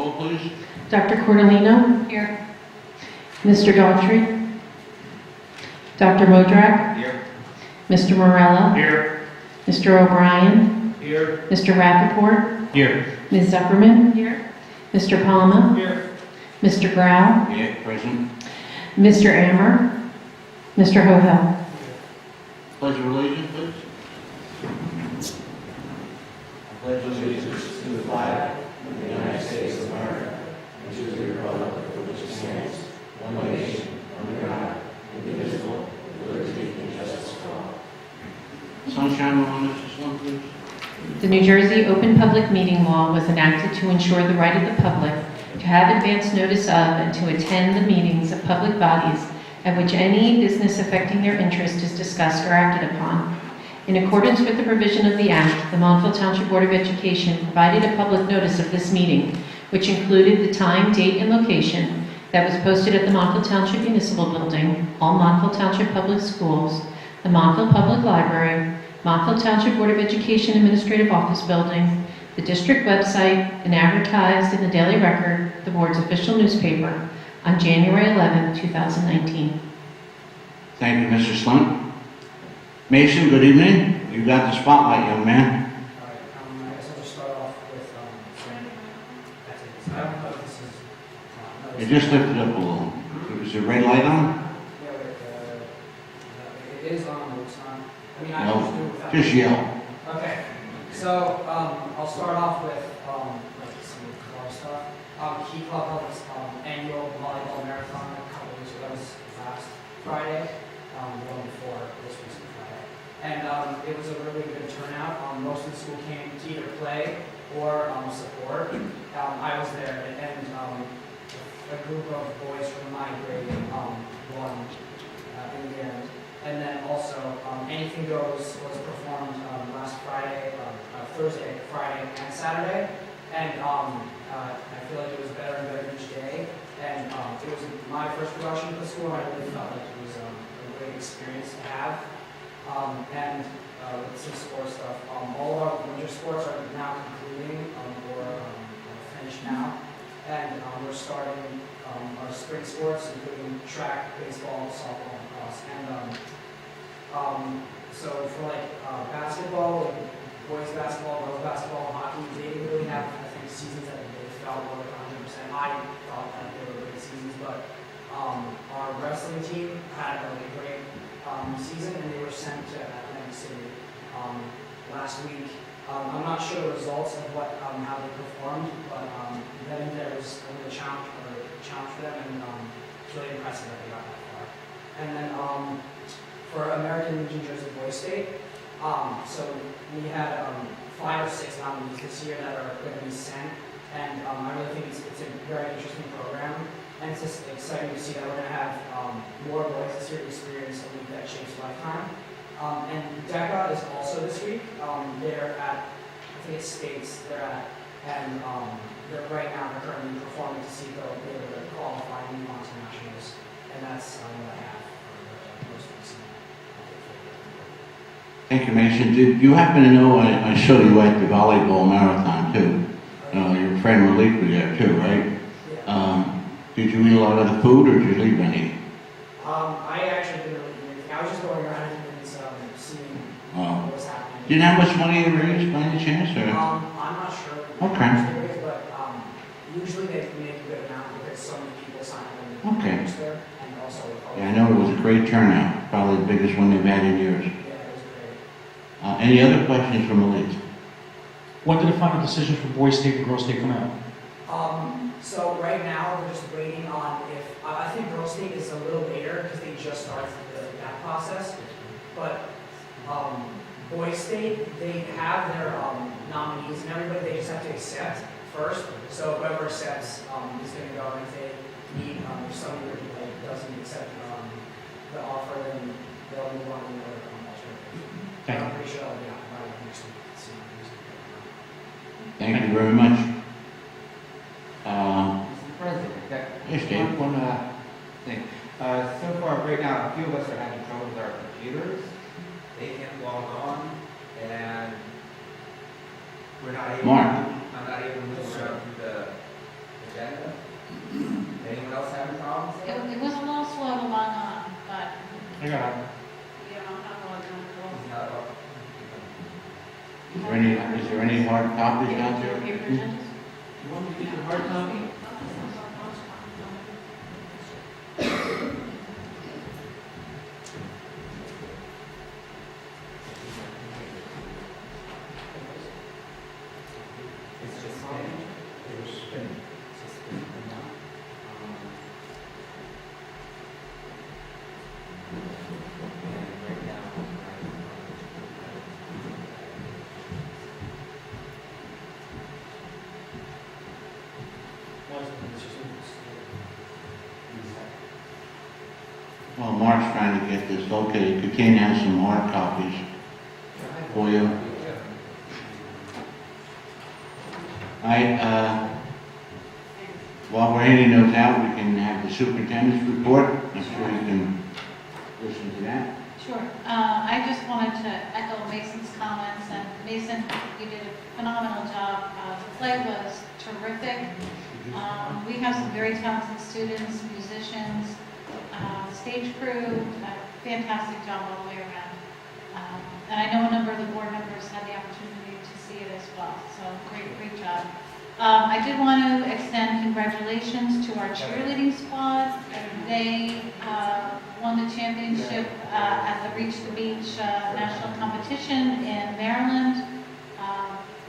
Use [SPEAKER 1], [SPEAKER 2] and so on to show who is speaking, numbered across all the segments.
[SPEAKER 1] Roll, please.
[SPEAKER 2] Dr. Cordolino? Here. Mr. Daughtry? Dr. Modrak?
[SPEAKER 1] Here.
[SPEAKER 2] Mr. Morella?
[SPEAKER 1] Here.
[SPEAKER 2] Mr. O'Brien?
[SPEAKER 1] Here.
[SPEAKER 2] Mr. Rappaport?
[SPEAKER 1] Here.
[SPEAKER 2] Ms. Zuckerman? Here. Mr. Palma?
[SPEAKER 1] Here.
[SPEAKER 2] Mr. Grau?
[SPEAKER 1] Here, present.
[SPEAKER 2] Mr. Ammer? Mr. Hohel?
[SPEAKER 1] Pledge of allegiance, please.
[SPEAKER 3] I pledge allegiance to the flag of the United States of America and to the republic for which it stands, one nation, under God, indivisible, with liberty and justice for all.
[SPEAKER 1] Sunshine law, Mrs. Slum, please.
[SPEAKER 2] The New Jersey Open Public Meeting Law was enacted to ensure the right of the public to have advance notice of and to attend the meetings of public bodies at which any business affecting their interest is discussed or acted upon. In accordance with the provision of the Act, the Montville Township Board of Education provided a public notice of this meeting, which included the time, date, and location that was posted at the Montville Township Municipal Building, all Montville Township Public Schools, the Montville Public Library, Montville Township Board of Education Administrative Office Building, the district website, and advertised in the Daily Record, the board's official newspaper, on January 11, 2019.
[SPEAKER 1] Thank you, Mr. Slum. Mason, good evening. You got the spotlight, young man.
[SPEAKER 4] All right, I guess I'll just start off with, that's it. I don't know if this is,
[SPEAKER 1] You just lifted up a little. Is the red light on?
[SPEAKER 4] Yeah, it is on, but it's not. I mean, I
[SPEAKER 1] No,
[SPEAKER 4] can just do it without.
[SPEAKER 1] just yell.
[SPEAKER 4] Okay, so, I'll start off with, like some car stuff. Key Club held its, annual volleyball marathon a couple weeks ago, that was last Friday, the one before this recent Friday. And, it was a really good turnout. Most of the school came to either play or, support. I was there, and, a group of boys from my grade, won, in the end. And then also, Anything Goes was performed last Friday, Thursday, Friday, and Saturday. And I feel like it was better and better each day. And it was my first production at the school, and I really felt like it was a great experience to have. With some sports stuff, all of our winter sports are now concluding or finished now. And we're starting our spring sports, including track, baseball, softball, and lacrosse. And so for like basketball, like boys basketball, girls basketball, hockey, they didn't really have, I think, seasons that they felt were like 100%. I thought that they were great seasons, but our wrestling team had a great season, and they were sent to Atlantic City last week. I'm not sure the results of how they performed, but then there was a little challenge for them, and it's really impressive that they got that far. And then for American Legion Jersey Boys State, so we had 5 or 6 nominees this year that are going to be sent, and I really think it's a very interesting program, and it's just exciting to see that we're going to have more boys this year to experience a league that shapes a lifetime. And DECA is also this week. They're at, I think it's States they're at, and they're right now they're currently performing to see if they'll be able to qualify and move on to nationals, and that's what I have for the most recent.
[SPEAKER 1] Thank you, Mason. Did you happen to know, I saw you at the volleyball marathon too. Your friend Malik was there too, right?
[SPEAKER 4] Yeah.
[SPEAKER 1] Did you eat a lot of the food or did you leave any?
[SPEAKER 4] I actually didn't really do anything. I was just going around and seeing what was happening.
[SPEAKER 1] Do you know how much money you raised by any chance? Or?
[SPEAKER 4] I'm not sure.
[SPEAKER 1] Okay.
[SPEAKER 4] But usually they make a good amount because so many people sign up
[SPEAKER 1] Okay.
[SPEAKER 4] there, and also.
[SPEAKER 1] Yeah, I know it was a great turnout. Probably the biggest one they've had in years.
[SPEAKER 4] Yeah, it was great.
[SPEAKER 1] Any other questions from Malik?
[SPEAKER 5] When did the final decision for Boys State and Girls State come out?
[SPEAKER 4] So right now we're just waiting on if I think Girls State is a little later because they just started that process, but Boys State they have their nominees and everybody. They just have to accept first. So whoever accepts is going to go, and if they need if somebody doesn't accept the offer, then they'll move on to another alternative.
[SPEAKER 5] Thank you.
[SPEAKER 4] I'm pretty sure that'll be out by next week.
[SPEAKER 1] Thank you very much.
[SPEAKER 6] Mr. President,
[SPEAKER 1] Yes, Dave.
[SPEAKER 6] one thing. So far, right now, a few of us are having trouble with our computers. They can't log on, and we're not able.
[SPEAKER 1] Mark.
[SPEAKER 6] I'm not able to move around through the
[SPEAKER 5] I got it.
[SPEAKER 1] Is there any hard copies out there?
[SPEAKER 2] Paper agendas?
[SPEAKER 3] You want me to get the hard copy?
[SPEAKER 6] It's just spinning. It was spinning. It's just spinning. And right now,
[SPEAKER 1] Well, Mark's trying to get this located. Katina has some hard copies for you. While we're handing those out, we can have the superintendent's report. I'm sure you can listen to that.
[SPEAKER 7] Sure. I just wanted to echo Mason's comments, and Mason, you did a phenomenal job. The play was terrific. We have some very talented students, musicians, stage crew, fantastic job all the way around. And I know a number of the board members had the opportunity to see it as well, so great job. I did want to extend congratulations to our cheerleading squad. They won the championship at the Reach the Beach national competition in Maryland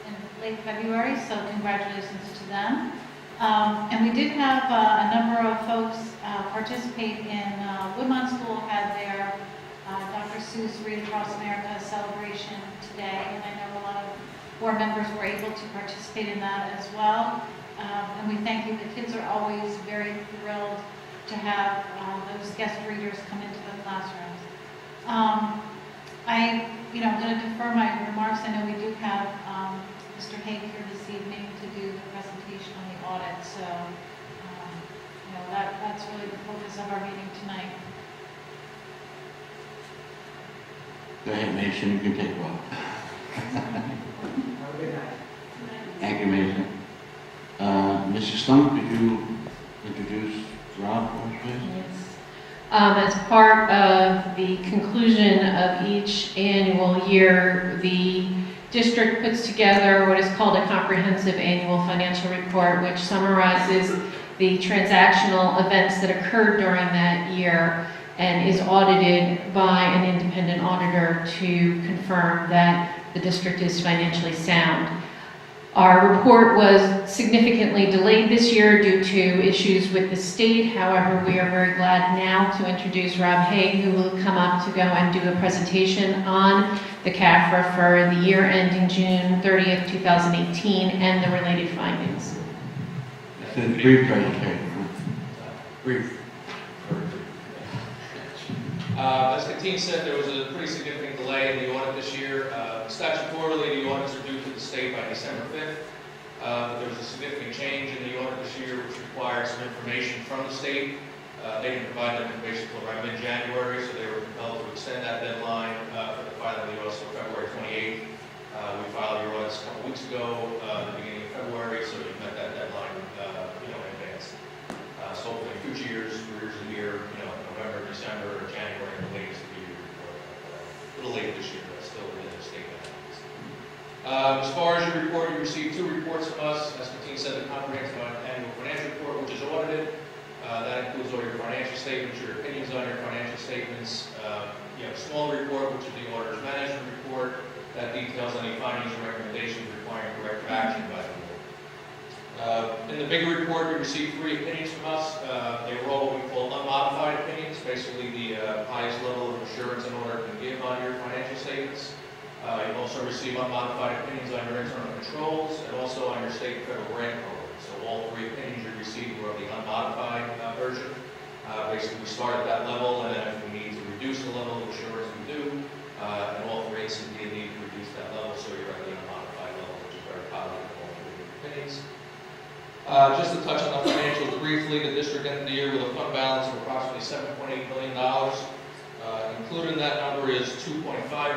[SPEAKER 7] in late February, so congratulations to them. And we did have a number of folks participate in Woodmont School had their Dr. Seuss Read Across America celebration today, and I know a lot of board members were able to participate in that as well. And we thank you. The kids are always very thrilled to have those guest readers come into the classrooms. I'm going to defer my remarks. I know we do have Mr. Haig here this evening to do the presentation on the audit, so that's really the focus of our meeting tonight.
[SPEAKER 1] Go ahead, Mason, you can take one.
[SPEAKER 4] Have a good night.
[SPEAKER 1] Thank you, Mason. Mrs. Slunk, could you introduce Rob, please?
[SPEAKER 2] Yes. As part of the conclusion of each annual year, the district puts together what is called a comprehensive annual financial report, which summarizes the transactional events that occurred during that year and is audited by an independent auditor to confirm that the district is financially sound. Our report was significantly delayed this year due to issues with the state. However, we are very glad now to introduce Rob Haig, who will come up to go and do a presentation on the CAFRA for the year ending June 30th, 2018, and the related findings.
[SPEAKER 1] It's a brief presentation, huh?
[SPEAKER 3] Brief.
[SPEAKER 8] As Kateen said, there was a pretty significant delay in the audit this year. Statutorily, the audits are due to the state by December 5th. But there was a significant change in the audit this year, which required some information from the state. They didn't provide that information until around mid-January, so they were compelled to extend that deadline for the filing of the audits until February 28th. We filed your audits a couple weeks ago, at the beginning of February, so we met that deadline, in advance. So hopefully in future years, years of the year, November, December, or January, the latest of the year report. A little late this year, but still within the state guidelines. As far as your report, you received two reports from us. As Kateen said, the comprehensive annual financial report, which is audited. That includes all your financial statements, your opinions on your financial statements. You have a small report, which is the auditor's management report. That details any findings and recommendations requiring corrective action by the board. In the bigger report, we received 3 opinions from us. They were all what we call unmodified opinions, basically the highest level of assurance an auditor can give on your financial statements. You also receive unmodified opinions on your internal controls and also on your state and federal grant programs. So all 3 opinions you received were of the unmodified version. Basically, we start at that level, and then if we need to reduce the level of assurance, we do. And all 3 instances, you need to reduce that level, so you're at the unmodified level, which is very positive in all 3 opinions. Just to touch on the financials briefly, the district ended the year with a fund balance of approximately $7.8 million. Included in that number is $2.5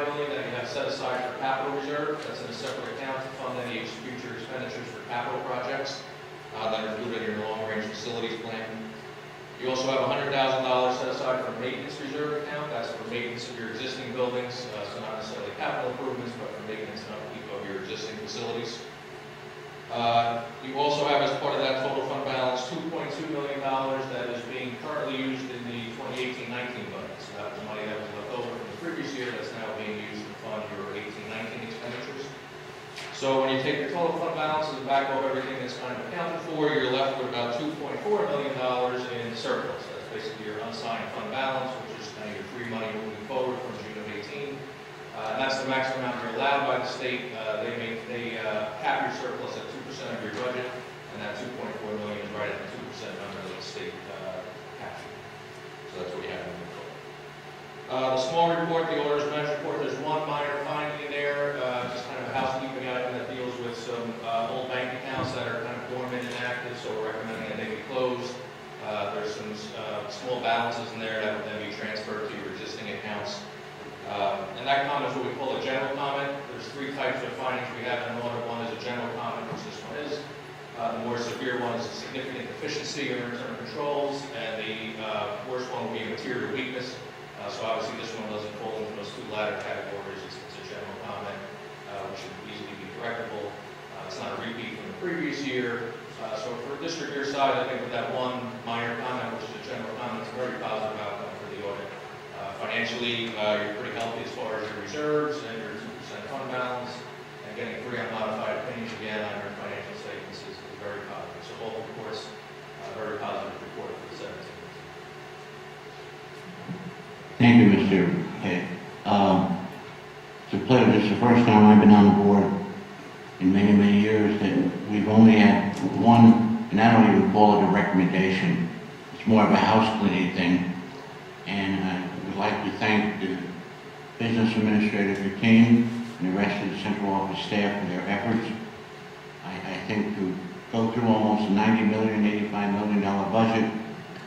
[SPEAKER 8] million that you have set aside for capital reserve. That's in a separate account to fund any future expenditures for capital projects that are included in your long-range facilities plan. You also have $100,000 set aside for a maintenance reserve account. That's for maintenance of your existing buildings, so not necessarily capital improvements, but for maintenance and upkeep of your existing facilities. You also have, as part of that total fund balance, $2.2 million that is being currently used in the 2018-19 budget. So that was money that was left over from the previous year that's now being used to fund your 18-19 expenditures. So when you take your total fund balances and back off everything that's kind of accounted for, you're left with about $2.4 million in surplus. That's basically your unsigned fund balance, which is kind of your free money moving forward from June of 18. And that's the maximum amount you're allowed by the state. They cap your surplus at 2% of your budget, and that $2.4 million is right at the 2% number that the state caps you. So that's what you have moving forward. The small report, the auditor's management report, there's one minor finding in there, just kind of a housekeeping item that deals with some old bank accounts that are kind of dormant and inactive, so we're recommending that they be closed. There's some small balances in there that would then be transferred to your existing accounts. And that comment is what we call a general comment. There's three types of findings we have in an audit. One is a general comment, which this one is. The more severe one is a significant deficiency in internal controls, and the worst one will be a material weakness. So obviously this one doesn't fall into those two latter categories. It's a general comment, which should easily be correctable. It's not a repeat from the previous year. So for district year size, I think with that one minor comment, which is a general comment, it's a very positive outcome for the audit. Financially, you're pretty healthy as far as your reserves and your 2% fund balance, and getting 3 unmodified opinions again on your financial statements is very positive. So both reports, very positive report for the 17th.
[SPEAKER 1] Thank you, Mr. Hay. It's a pleasure. This is the first time I've been on the board in many, many years that we've only had one, and I don't even call it a recommendation. It's more of a house cleaning thing. And I would like to thank the business administrative team and the rest of the central office staff for their efforts. I think to go through almost a $90 million, $85 million budget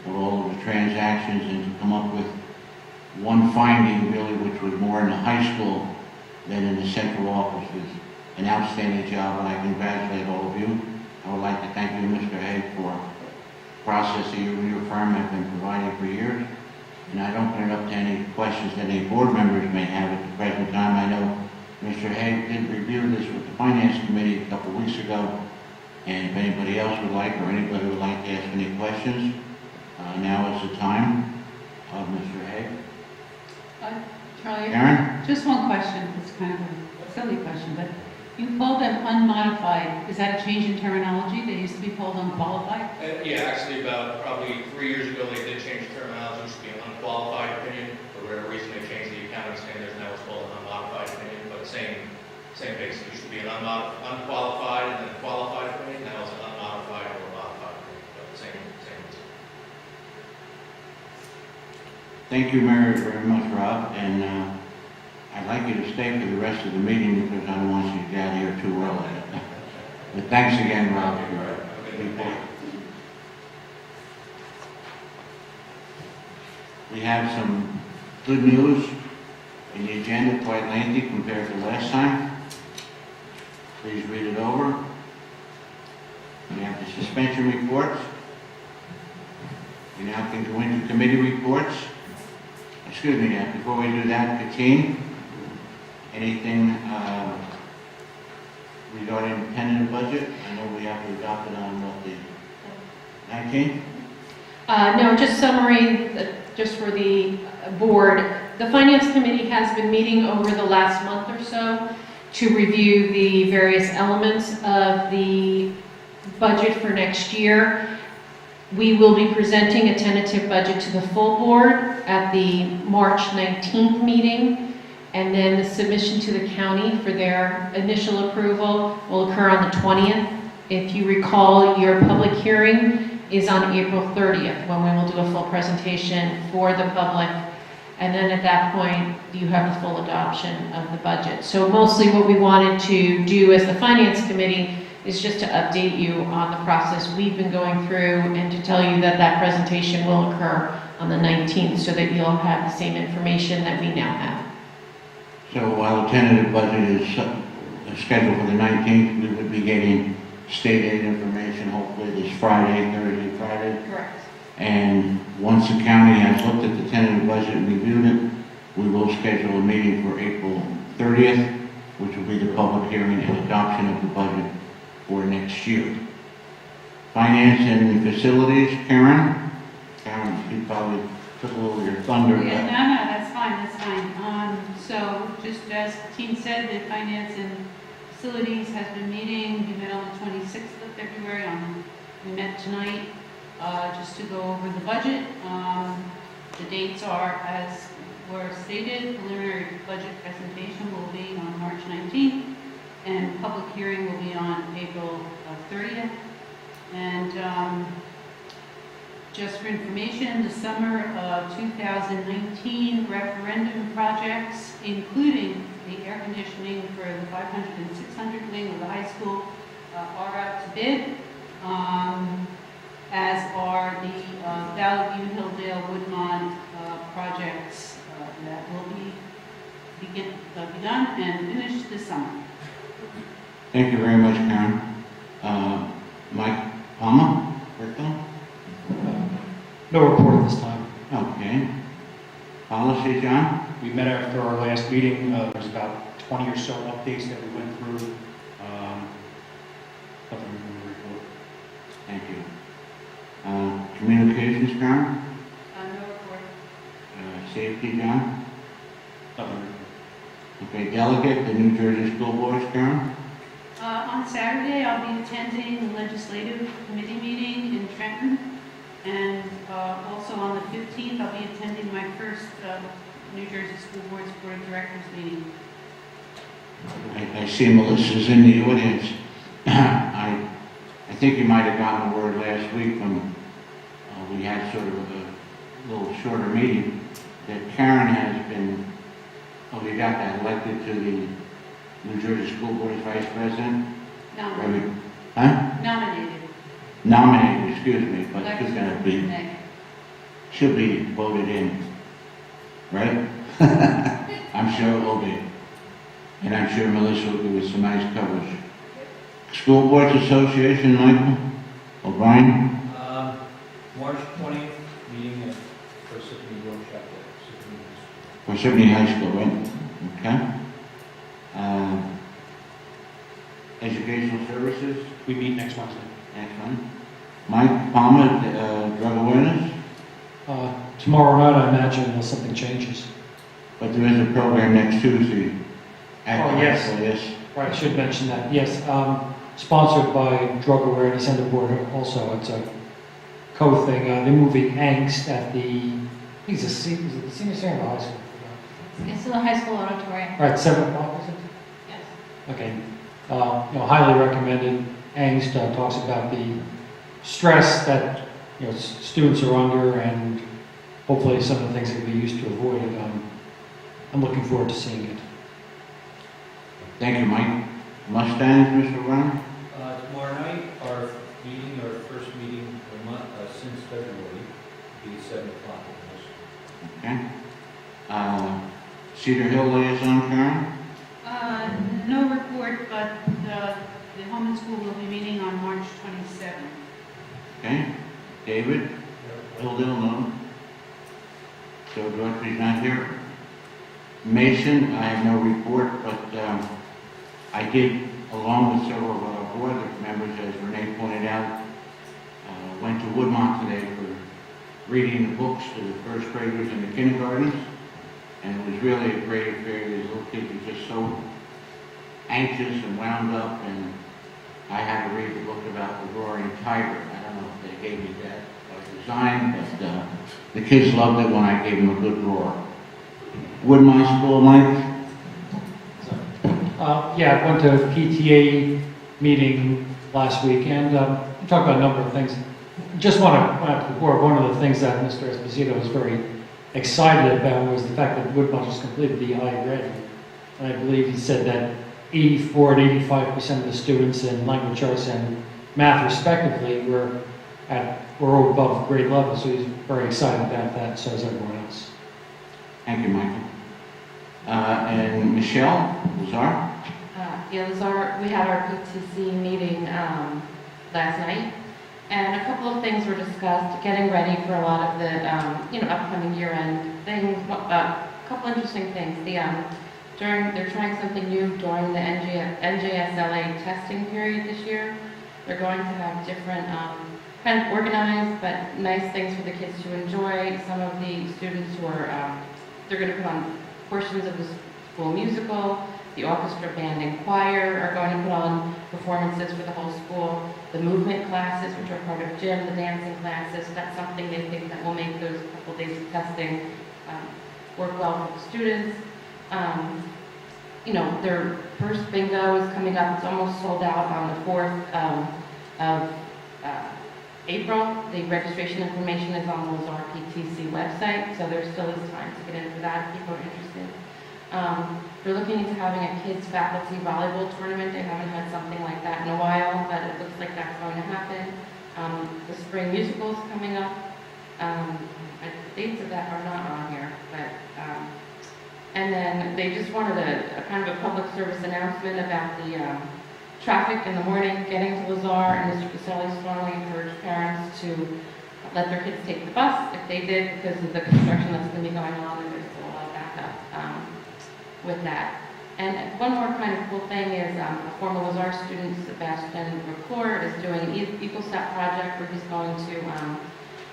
[SPEAKER 1] with all of the transactions and to come up with one finding really, which was more in the high school than in the central office, was an outstanding job, and I congratulate all of you. I would like to thank you, Mr. Hay, for the process that you and your firm have been providing for years. And I'd open it up to any questions that any board members may have at the present time. I know Mr. Hay did review this with the Finance Committee a couple of weeks ago, and if anybody else would like, or anybody would like to ask any questions, now is the time of Mr. Hay.
[SPEAKER 9] Charlie,
[SPEAKER 1] Karen?
[SPEAKER 9] just one question. It's kind of a silly question, but you called them unmodified. Is that a change in terminology? They used to be called unqualified?
[SPEAKER 8] Yeah, actually about probably 3 years ago they did change the terminology. It used to be an unqualified opinion. For whatever reason they changed the accounting standards, now it's called an unmodified opinion, but same base. It used to be an unqualified and then qualified opinion. Now it's an unmodified or a modified opinion, but same.
[SPEAKER 1] Thank you very much, Rob, and I'd like you to stay for the rest of the meeting because I don't want you to get out of here too early. But thanks again, Rob, for your report. We have some good news in the agenda, quite lengthy compared to last time. Please read it over. We have the suspension reports. We now can go into committee reports. Excuse me, before we do that, Katine, anything regarding the tentative budget? I know we have to adopt it on the 19th.
[SPEAKER 2] No, just summary, just for the board. The Finance Committee has been meeting over the last month or so to review the various elements of the budget for next year. We will be presenting a tentative budget to the full board at the March 19th meeting, and then the submission to the county for their initial approval will occur on the 20th. If you recall, your public hearing is on April 30th, when we will do a full presentation for the public, and then at that point, you have the full adoption of the budget. So mostly what we wanted to do as the Finance Committee is just to update you on the process we've been going through and to tell you that that presentation will occur on the 19th so that you'll have the same information that we now have.
[SPEAKER 1] So while the tentative budget is scheduled for the 19th, we would be getting state aid information hopefully this Friday, Thursday, Friday.
[SPEAKER 2] Correct.
[SPEAKER 1] And once the county has looked at the tentative budget and reviewed it, we will schedule a meeting for April 30th, which will be the public hearing and adoption of the budget for next year. Finance and facilities, Karen? Karen, you probably took a little of your thunder.
[SPEAKER 9] Yeah, no, that's fine, that's fine. So just as the team said, the finance and facilities has been meeting. We met on the 26th of February. We met tonight just to go over the budget. The dates are as were stated. Preliminary budget presentation will be on March 19th, and public hearing will be on April 30th. And just for information, the summer of 2019 referendum projects, including the air conditioning for the 500 and 600 wing of the high school, are out to bid, as are the Valley View, Hilldale, Woodmont projects that will be begun and finished this summer.
[SPEAKER 1] Thank you very much, Karen. Mike Palmer, Rico?
[SPEAKER 5] No report at this time.
[SPEAKER 1] Okay. Policy, John?
[SPEAKER 5] We met after our last meeting. There was about 20 or so updates that we went through. Nothing to report.
[SPEAKER 1] Thank you. Communications, Karen?
[SPEAKER 9] No report.
[SPEAKER 1] Safety, John?
[SPEAKER 5] Nothing to report.
[SPEAKER 1] Okay, delegate, the New Jersey School Boards, Karen?
[SPEAKER 9] On Saturday, I'll be attending the legislative committee meeting in Trenton. And also on the 15th, I'll be attending my first New Jersey School Board's Board of Directors meeting.
[SPEAKER 1] I see Melissa's in the audience. I think you might have gotten a word last week when we had sort of a little shorter meeting that Karen has been, you got that, elected to the New Jersey School Board as Vice President?
[SPEAKER 9] Nominated.
[SPEAKER 1] Huh?
[SPEAKER 9] Nominated.
[SPEAKER 1] Nominated, excuse me, but she's
[SPEAKER 9] Elected.
[SPEAKER 1] gonna be,
[SPEAKER 9] Nay.
[SPEAKER 1] she'll be voted in, right? I'm sure it will be. And I'm sure Melissa will give us some nice coverage. School Boards Association, Michael O'Brien?
[SPEAKER 3] March 20th, meeting at Parsippany Workshop at
[SPEAKER 1] For Parsippany High School, right? Okay. Educational Services,
[SPEAKER 5] We meet next Wednesday.
[SPEAKER 1] excellent. Mike Palmer, Drug Awareness,
[SPEAKER 5] Tomorrow night, I imagine, unless something changes.
[SPEAKER 1] but there is a program next Tuesday. at
[SPEAKER 5] Oh,
[SPEAKER 1] the
[SPEAKER 5] yes.
[SPEAKER 1] high school, yes.
[SPEAKER 5] Right, I should mention that. Yes, sponsored by Drug Awareness and the board also. It's a co-thing. They're moving Angst at the, I think it's is it the senior center or the high school?
[SPEAKER 7] It's in the high school auditorium.
[SPEAKER 5] All right, 7 o'clock, is it?
[SPEAKER 7] Yes.
[SPEAKER 5] Okay. Highly recommended. Angst talks about the stress that students are under, and hopefully some of the things that can be used to avoid it. I'm looking forward to seeing it.
[SPEAKER 1] Thank you, Mike. Mustangs, Mr. O'Brien?
[SPEAKER 3] Tomorrow night, our first meeting of the month since February, will be at 7 o'clock at the high school.
[SPEAKER 1] Okay. Cedar Hill Liaison, Karen?
[SPEAKER 9] No report, but the home and school will be meeting on March 27th.
[SPEAKER 1] Okay. David? Hildale, no. So Godfrey's not here. Mason, I have no report, but I did, along with several of our board members, as Renee pointed out, went to Woodmont today for reading the books to the first graders and the kindergartens, and it was really a great affair. These little kids were just so anxious and wound up, and I had to read the book about the roaring tiger. I don't know if they gave me that by design, but the kids loved it when I gave them a good roar. Woodmont School, Mike?
[SPEAKER 5] Yeah, I went to a PTA meeting last week, and we talked about a number of things. Just want to point out to the board, one of the things that Mr. Esposito was very excited about was the fact that Woodmont just completed the I-ready. And I believe he said that 84 and 85% of the students in language arts and math respectively were above grade level, so he's very excited about that, so is everyone else.
[SPEAKER 1] Thank you, Michael. And Michelle Lazar?
[SPEAKER 10] Yeah, we had our PTC meeting last night,
[SPEAKER 2] And a couple of things were discussed, getting ready for a lot of the, upcoming year-end things. A couple interesting things. They're trying something new during the NJSLA testing period this year. They're going to have different, kind of organized but nice things for the kids to enjoy. Some of the students who are, they're going to put on portions of the school musical. The orchestra, band, and choir are going to put on performances for the whole school. The movement classes, which are part of gym, the dancing classes, that's something they think that will make those couple days of testing work well for the students. Their first bingo is coming up. It's almost sold out on the 4th of April. The registration information is on the Lozar PTC website, so there still is time to get in for that if people are interested. They're looking into having a kids faculty volleyball tournament. They haven't had something like that in a while, but it looks like that's going to happen. The spring musical is coming up. The dates of that are not on here, but and then they just wanted a kind of a public service announcement about the traffic in the morning getting to Lazar, and Mr. Caselli strongly encouraged parents to let their kids take the bus if they did, because of the construction that's going to be going on, and there's still a lot of backup with that. And one more kind of cool thing is a former Lazar student, Sebastian McClure, is doing an EqualSat project where he's going to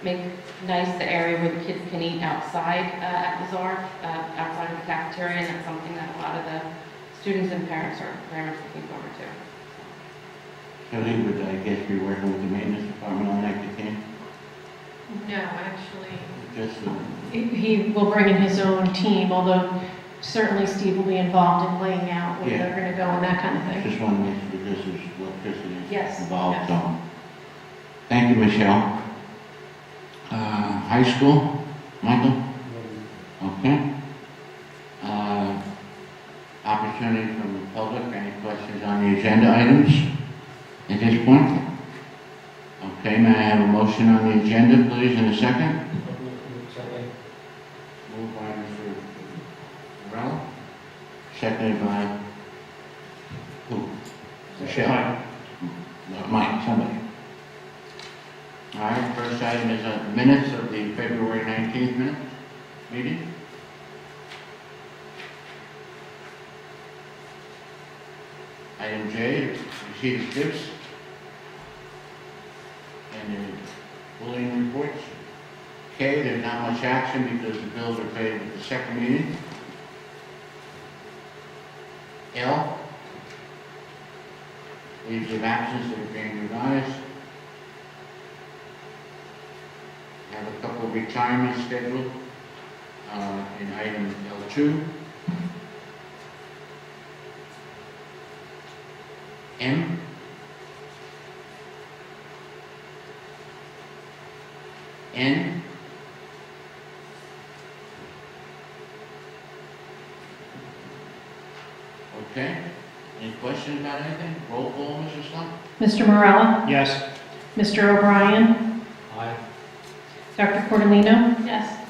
[SPEAKER 2] make nice the area where the kids can eat outside at Lazar, outside of the cafeteria, and that's something that a lot of the students and parents are very much looking forward to.
[SPEAKER 1] So he would, I guess, be working with the maintenance department on that, Ken?
[SPEAKER 2] No, actually,
[SPEAKER 1] Just,
[SPEAKER 2] he will bring in his own team, although certainly Steve will be involved in laying out where they're going to go and that kind of thing.
[SPEAKER 1] just want to make sure this is electricity
[SPEAKER 2] Yes,
[SPEAKER 1] involved,
[SPEAKER 2] yes.
[SPEAKER 1] so. Thank you, Michelle. High school, Michael? Okay. Opportunity from the public, any questions on the agenda items at this point? Okay, may I have a motion on the agenda, please, in a second? Moved by Mr. Morello, seconded by who? Michelle? Mike, somebody. All right, first item is minutes of the February 19th meeting. Item J, receipt of gifts and the bulletin reports. K, there's not much action because the bills are paid at the second meeting. L, leaves of absence that are being revised. Have a couple of retirements scheduled in item L2. M. N. Okay. Any questions about anything? Roll call, Mrs. Slump?
[SPEAKER 2] Mr. Morella?
[SPEAKER 5] Yes.
[SPEAKER 2] Mr. O'Brien?
[SPEAKER 5] Aye.
[SPEAKER 2] Dr. Cordolino?
[SPEAKER 7] Yes.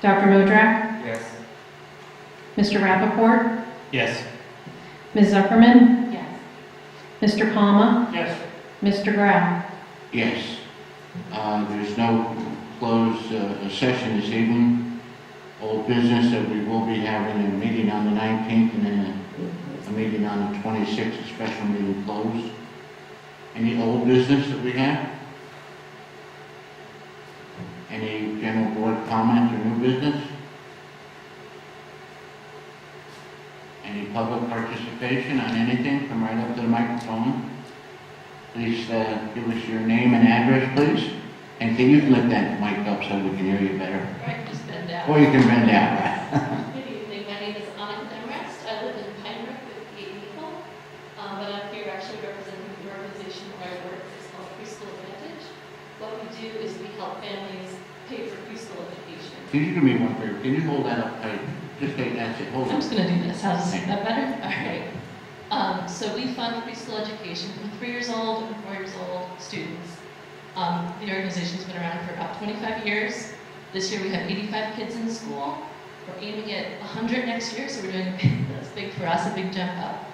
[SPEAKER 2] Dr. Modrak?
[SPEAKER 6] Yes.
[SPEAKER 2] Mr. Rappaport?
[SPEAKER 5] Yes.
[SPEAKER 2] Ms. Zuckerman?
[SPEAKER 7] Yes.
[SPEAKER 2] Mr. Palma?
[SPEAKER 5] Yes.
[SPEAKER 2] Mr. Grau?
[SPEAKER 1] Yes. There's no closed session this evening. Old business that we will be having a meeting on the 19th and then a meeting on the 26th, a special meeting closed. Any old business that we have? Any general board comments or new business? Any public participation on anything? Come right up to the microphone. Please give us your name and address, please. And can you lift that mic up so we can hear you better?
[SPEAKER 10] Right, just bend down.
[SPEAKER 1] Or you can bend down.
[SPEAKER 10] Good evening, my name is Annika Demrest. I live in Pembroke with 8 people, but I'm here actually representing the organization where I work. It's called Preschool Advantage. What we do is we help families pay for preschool education.
[SPEAKER 1] Can you do me one favor? Can you hold that up tight? Just take that's it. Hold
[SPEAKER 10] I'm
[SPEAKER 1] it.
[SPEAKER 10] just going to do this. How's that better? All right. So we fund preschool education from 3 years old and 4 years old students. The organization's been around for about 25 years. This year we have 85 kids in school. We're aiming at 100 next year, so we're doing that's big for us, a big jump up.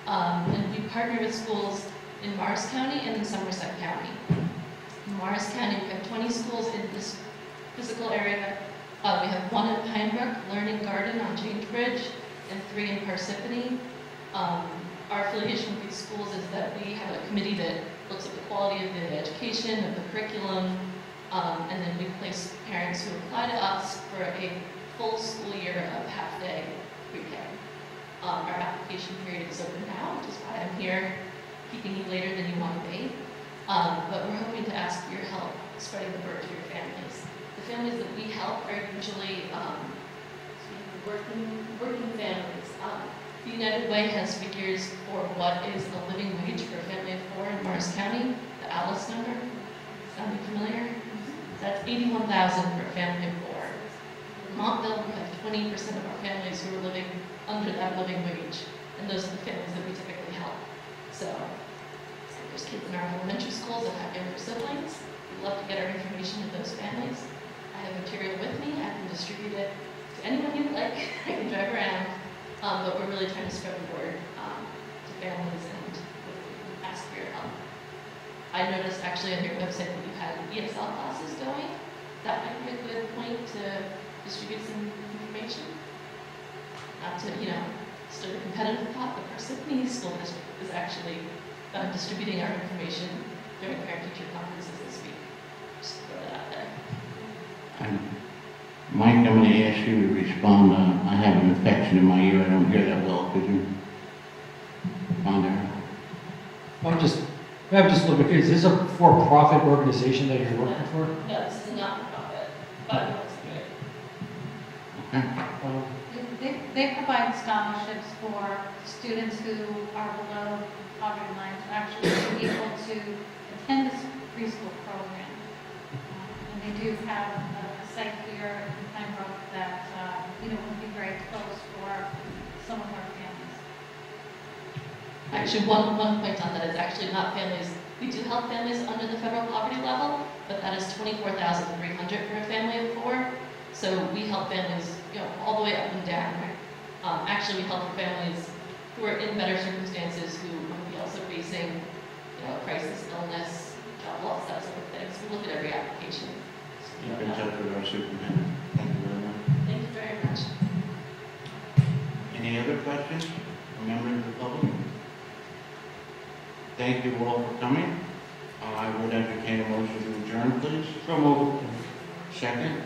[SPEAKER 10] And we partner with schools in Morris County and in Somerset County. In Morris County, we have 20 schools in this physical area. We have one in Pinebrook, Learning Garden on James Bridge, and 3 in Parsippany. Our affiliation with these schools is that we have a committee that looks at the quality of the education, of the curriculum, and then we place parents who apply to us for a full school year of half-day pre-K. Our application period is open now, which is why I'm here, keeping you later than you want to be. But we're hoping to ask for your help spreading the word to your families. The families that we help are usually working families. The United Way has figures for what is a living wage for a family of 4 in Morris County. The Alice number, sounding familiar? That's $81,000 for a family of 4. In Montville, we have 20% of our families who are living under that living wage, and those are the families that we typically help. So there's kids in our elementary schools that have younger siblings. We love to get our information to those families. I have material with me. I can distribute it to anyone you'd like. I can drive around. But we're really trying to spread the word to families and ask for your help. I noticed actually on your website that you had ESL classes going. That might be a good point to distribute some information. Not to, stir the competitive pot, but Parsippany School District is actually distributing our information during parent-teacher conferences this week. Just throw that out there.
[SPEAKER 1] Mike, I'm going to ask you to respond. I have an infection in my ear. I don't hear that well. Could you respond there?
[SPEAKER 5] I'm just a little bit, is this a for-profit organization that you're working for?
[SPEAKER 10] No, this is a not-for-profit, but
[SPEAKER 1] Okay.
[SPEAKER 7] They provide scholarships for students who are below poverty line to actually be able to attend this preschool program. And they do have a site here in Pembroke that, would be very close for some of our families.
[SPEAKER 10] Actually, one point on that is actually not families. We do help families under the federal poverty level, but that is $24,300 for a family of 4. So we help families, all the way up and down. Actually, we help families who are in better circumstances who might be also facing, a crisis, illness, job loss, that sort of thing. So we look at every application.
[SPEAKER 1] Keep in touch with our superintendent. Thank you very much.
[SPEAKER 10] Thank you very much.
[SPEAKER 1] Any other questions from members of the public? Thank you all for coming. I would entertain a motion to adjourn, please.
[SPEAKER 5] So moved.
[SPEAKER 1] Second.